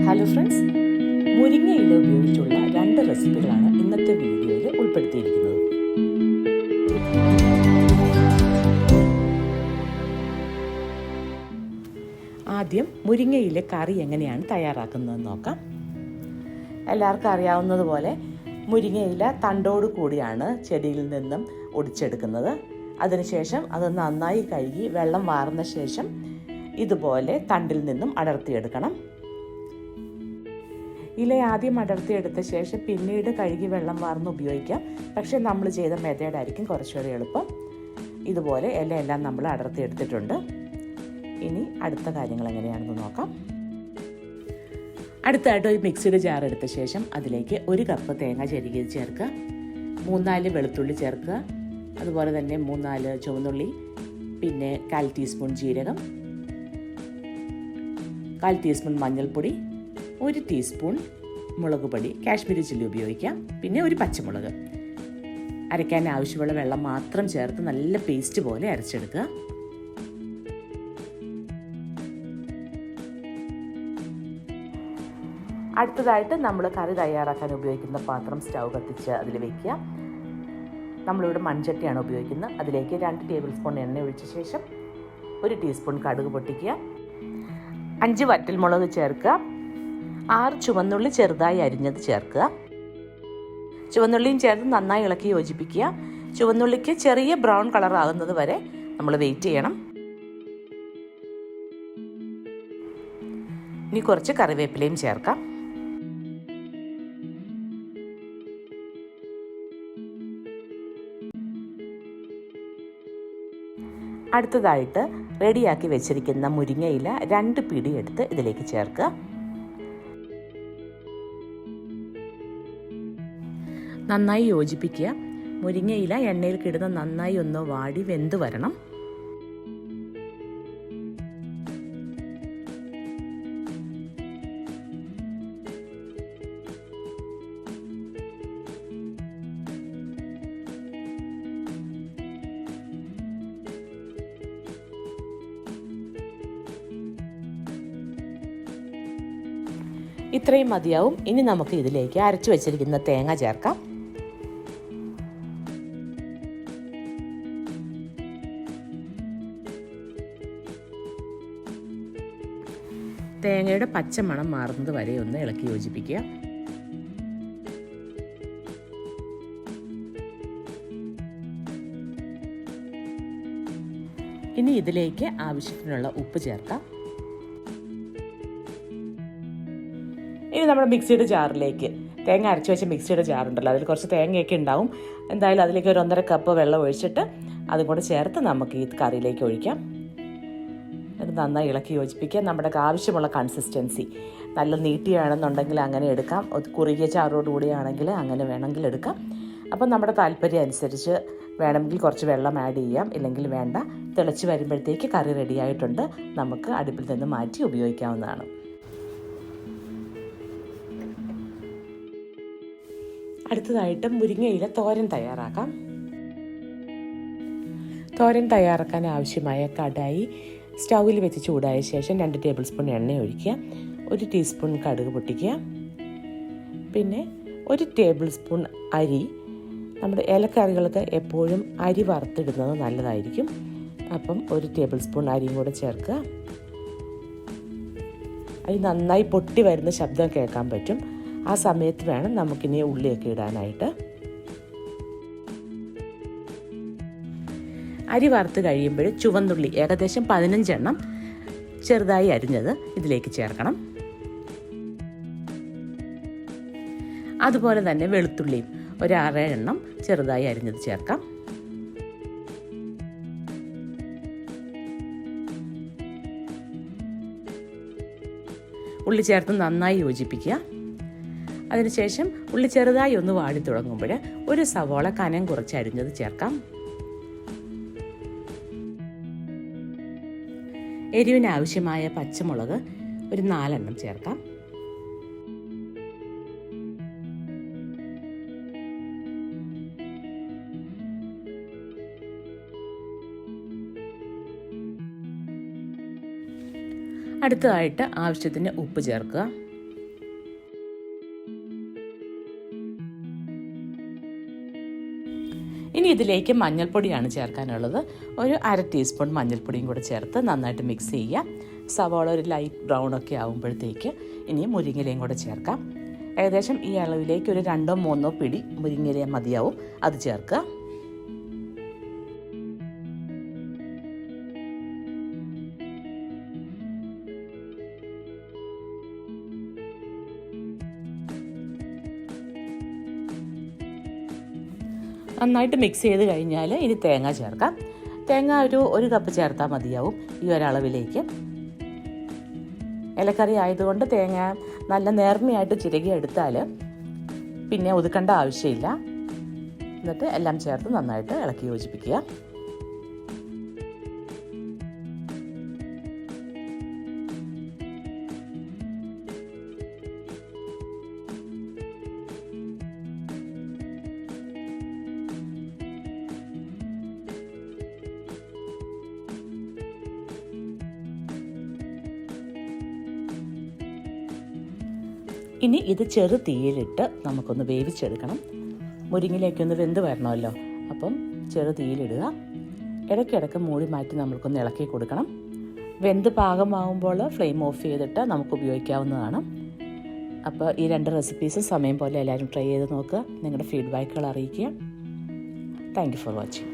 Hello friends, മുരിങ്ങയില ഉപയോഗിച്ചുള്ള 2 റെസിപ്പികളാണ് ഇന്നത്തെ വീഡിയോയിൽ ഉൾപ്പെടുത്തിയിരിക്കുന്നത്. ആദ്യം മുരിങ്ങയില കറി എങ്ങനെയാണ് തയ്യാറാക്കുന്നതെന്ന് നോക്കാം. എല്ലാവർക്കും അറിയാവുന്നതുപോലെ മുരിങ്ങയില തണ്ടോട് കൂടിയാണ് ചെടിയിൽ നിന്നും ഒടിച്ചെടുക്കുന്നത്. അതിനുശേഷം അത് നന്നായി കഴുകി വെള്ളം വാർന്ന ശേഷം ഇതുപോലെ തണ്ടിൽ നിന്നും അടർത്തിയെടുക്കണം. ഇല ആദ്യം അടർത്തിയെടുത്ത ശേഷം പിന്നീട് കഴുകി വെള്ളം വാർന്ന് ഉപയോഗിക്കാം. പക്ഷേ നമ്മൾ ചെയ്ത മെത്തേഡായിരിക്കും കുറച്ചുകൂടി എളുപ്പം. ഇതുപോലെ ഇലയെല്ലാം നമ്മൾ അടർത്തിയെടുത്തിട്ടുണ്ട്. ഇനി അടുത്ത കാര്യങ്ങൾ എങ്ങനെയാണെന്ന് നോക്കാം. അടുത്തായിട്ട് ഒരു മിക്സിയുടെ ജാർ എടുത്ത ശേഷം അതിലേക്ക് 1 കപ്പ് തേങ്ങ ചിരകിയത് ചേർക്കുക, 3-4 വെളുത്തുള്ളി ചേർക്കുക, അതുപോലെ തന്നെ 3-4 ചുവന്നുള്ളി, പിന്നെ 1/4 ടീസ്പൂൺ ജീരകം, 1/4 ടീസ്പൂൺ മഞ്ഞൾപ്പൊടി, 1 ടീസ്പൂൺ മുളക് പൊടി, കാശ്മീരി ചില്ലി ഉപയോഗിക്കാം, പിന്നെ 1 പച്ചമുളക്. അരയ്ക്കാൻ ആവശ്യമുള്ള വെള്ളം മാത്രം ചേർത്ത് നല്ല പേസ്റ്റ് പോലെ അരച്ചെടുക്കുക. അടുത്തതായിട്ട് നമ്മൾ കറി തയ്യാറാക്കാൻ ഉപയോഗിക്കുന്ന പാത്രം സ്റ്റൗ കത്തിച്ച് അതിൽ വയ്ക്കുക. നമ്മളിവിടെ മൺചട്ടിയാണ് ഉപയോഗിക്കുന്നത്. അതിലേക്ക് 2 ടേബിൾ സ്പൂൺ എണ്ണ ഒഴിച്ച ശേഷം 1 ടീസ്പൂൺ കടുക് പൊട്ടിക്കുക, 5 വറ്റൽമുളക് ചേർക്കുക, 6 ചുവന്നുള്ളി ചെറുതായി അരിഞ്ഞത് ചേർക്കുക. ചുവന്നുള്ളിയും ചേർത്ത് നന്നായി ഇളക്കി യോജിപ്പിക്കുക. ചുവന്നുള്ളിക്ക് ചെറിയ ബ്രൗൺ കളർ ആകുന്നത് വരെ നമ്മൾ വെയിറ്റ് ചെയ്യണം. ഇനി കുറച്ച് കറിവേപ്പിലയും ചേർക്കാം. അടുത്തതായിട്ട് റെഡിയാക്കി വെച്ചിരിക്കുന്ന മുരിങ്ങയില 2 പിടി എടുത്ത് ഇതിലേക്ക് ചേർക്കുക. നന്നായി യോജിപ്പിക്കുക. മുരിങ്ങയില എണ്ണയിൽ കിടന്ന് നന്നായി ഒന്ന് വാടി വെന്ത് വരണം. ഇത്രയും മതിയാവും. ഇനി നമുക്ക് ഇതിലേക്ക് അരച്ചു വെച്ചിരിക്കുന്ന തേങ്ങ ചേർക്കാം. തേങ്ങയുടെ പച്ചമണം മാറുന്നത് വരെ ഒന്ന് ഇളക്കി യോജിപ്പിക്കുക. ഇനി ഇതിലേക്ക് ആവശ്യത്തിനുള്ള ഉപ്പ് ചേർക്കാം. ഇനി നമ്മുടെ മിക്സിയുടെ ജാറിലേക്ക് തേങ്ങ അരച്ച് വെച്ച മിക്സിയുടെ ജാറുണ്ടല്ലോ, അതിൽ കുറച്ച് തേങ്ങയൊക്കെ ഉണ്ടാവും. എന്തായാലും അതിലേക്ക് 1 കപ്പ് വെള്ളം ഒഴിച്ചിട്ട് അതും കൂടെ ചേർത്ത് നമുക്ക് ഈ കറിയിലേക്ക് ഒഴിക്കാം. അത് നന്നായി ഇളക്കി യോജിപ്പിക്കുക. നമ്മുടെ ആവശ്യമുള്ള കൺസിസ്റ്റൻസി നല്ല നീട്ടിയാണെന്നുണ്ടെങ്കിൽ അങ്ങനെ എടുക്കാം, കുറുകിയ ചാറോടുകൂടിയാണെങ്കിൽ അങ്ങനെ വേണമെങ്കിൽ എടുക്കാം. അപ്പം നമ്മുടെ താല്പര്യം അനുസരിച്ച് വേണമെങ്കിൽ കുറച്ച് വെള്ളം ആഡ് ചെയ്യാം, ഇല്ലെങ്കിൽ വേണ്ട. തിളച്ച് വരുമ്പോഴത്തേക്ക് കറി റെഡിയായിട്ടുണ്ട്. നമുക്ക് അടുപ്പിൽ നിന്ന് മാറ്റി ഉപയോഗിക്കാവുന്നതാണ്. അടുത്തതായിട്ട് മുരിങ്ങയില തോരൻ തയ്യാറാക്കാം. തോരൻ തയ്യാറാക്കാൻ ആവശ്യമായ കടായി സ്റ്റൗവിൽ വെച്ച് ചൂടായ ശേഷം 2 ടേബിൾ സ്പൂൺ എണ്ണ ഒഴിക്കുക, 1 ടീസ്പൂൺ കടുക് പൊട്ടിക്കുക, പിന്നെ 1 ടേബിൾ സ്പൂൺ അരി. നമ്മുടെ ഇലക്കറികൾക്ക് എപ്പോഴും അരി വറുത്തിടുന്നത് നല്ലതായിരിക്കും. അപ്പം 1 ടേബിൾ സ്പൂൺ അരിയും കൂടെ ചേർക്കുക. അരി നന്നായി പൊട്ടി വരുന്ന ശബ്ദം കേൾക്കാൻ പറ്റും. ആ സമയത്ത് വേണം നമുക്കിനി ഉള്ളിയൊക്കെ ഇടാനായിട്ട്. അരി വറുത്ത് കഴിയുമ്പോൾ ചുവന്നുള്ളി ഏകദേശം 15 എണ്ണം ചെറുതായി അരിഞ്ഞത് ഇതിലേക്ക് ചേർക്കണം. അതുപോലെ തന്നെ വെളുത്തുള്ളിയും 6 എണ്ണം ചെറുതായി അരിഞ്ഞത് ചേർക്കാം. ഉള്ളി ചേർത്ത് നന്നായി യോജിപ്പിക്കുക. അതിനുശേഷം ഉള്ളി ചെറുതായി ഒന്ന് വാടി തുടങ്ങുമ്പോൾ 1 സവോള കനം കുറച്ച് അരിഞ്ഞത് ചേർക്കാം. എരിവിന് ആവശ്യമായ പച്ചമുളക് 4 എണ്ണം ചേർക്കാം. അടുത്തതായിട്ട് ആവശ്യത്തിന് ഉപ്പ് ചേർക്കുക. ഇനി ഇതിലേക്ക് മഞ്ഞൾപ്പൊടിയാണ് ചേർക്കാനുള്ളത്. ഒരു 1/2 ടീസ്പൂൺ മഞ്ഞൾപ്പൊടിയും കൂടെ ചേർത്ത് നന്നായിട്ട് മിക്സ് ചെയ്യുക. സവാള ഒരു ലൈറ്റ് ബ്രൗൺ ഒക്കെ ആകുമ്പോഴത്തേക്ക് ഇനി മുരിങ്ങയിലയും കൂടെ ചേർക്കാം. ഏകദേശം ഈ അളവിലേക്ക് ഒരു 2-3 പിടി മുരിങ്ങയില മതിയാവും, അത് ചേർക്കുക. നന്നായിട്ട് മിക്സ് ചെയ്ത് കഴിഞ്ഞാൽ ഇനി തേങ്ങ ചേർക്കാം. തേങ്ങ ഒരു കപ്പ് ചേർത്താൽ മതിയാവും ഈ ഒരളവിലേക്ക്. ഇലക്കറി ആയതുകൊണ്ട് തേങ്ങ നല്ല നേർമയായിട്ട് ചിരകി എടുത്താൽ പിന്നെ ഒതുക്കേണ്ട ആവശ്യമില്ല. എന്നിട്ട് എല്ലാം ചേർത്ത് നന്നായിട്ട് ഇളക്കി യോജിപ്പിക്കുക. ഇനി ഇത് ചെറു തീയിലിട്ട് നമുക്കൊന്ന് വേവിച്ചെടുക്കണം. മുരിങ്ങയിലേക്കൊന്ന് വെന്ത് വരണമല്ലോ, അപ്പം ചെറു തീയിലിടുക. ഇടയ്ക്കിടയ്ക്ക് മൂടി മാറ്റി നമ്മൾക്കൊന്ന് ഇളക്കി കൊടുക്കണം. വെന്ത് പാകമാകുമ്പോൾ ഫ്ലെയിം ഓഫ് ചെയ്തിട്ട് നമുക്ക് ഉപയോഗിക്കാവുന്നതാണ്. അപ്പോൾ ഈ 2 റെസിപ്പീസും സമയം പോലെ എല്ലാവരും ട്രൈ ചെയ്ത് നോക്കുക. നിങ്ങളുടെ ഫീഡ്ബാക്കുകൾ അറിയിക്കുക. Thank you for watching.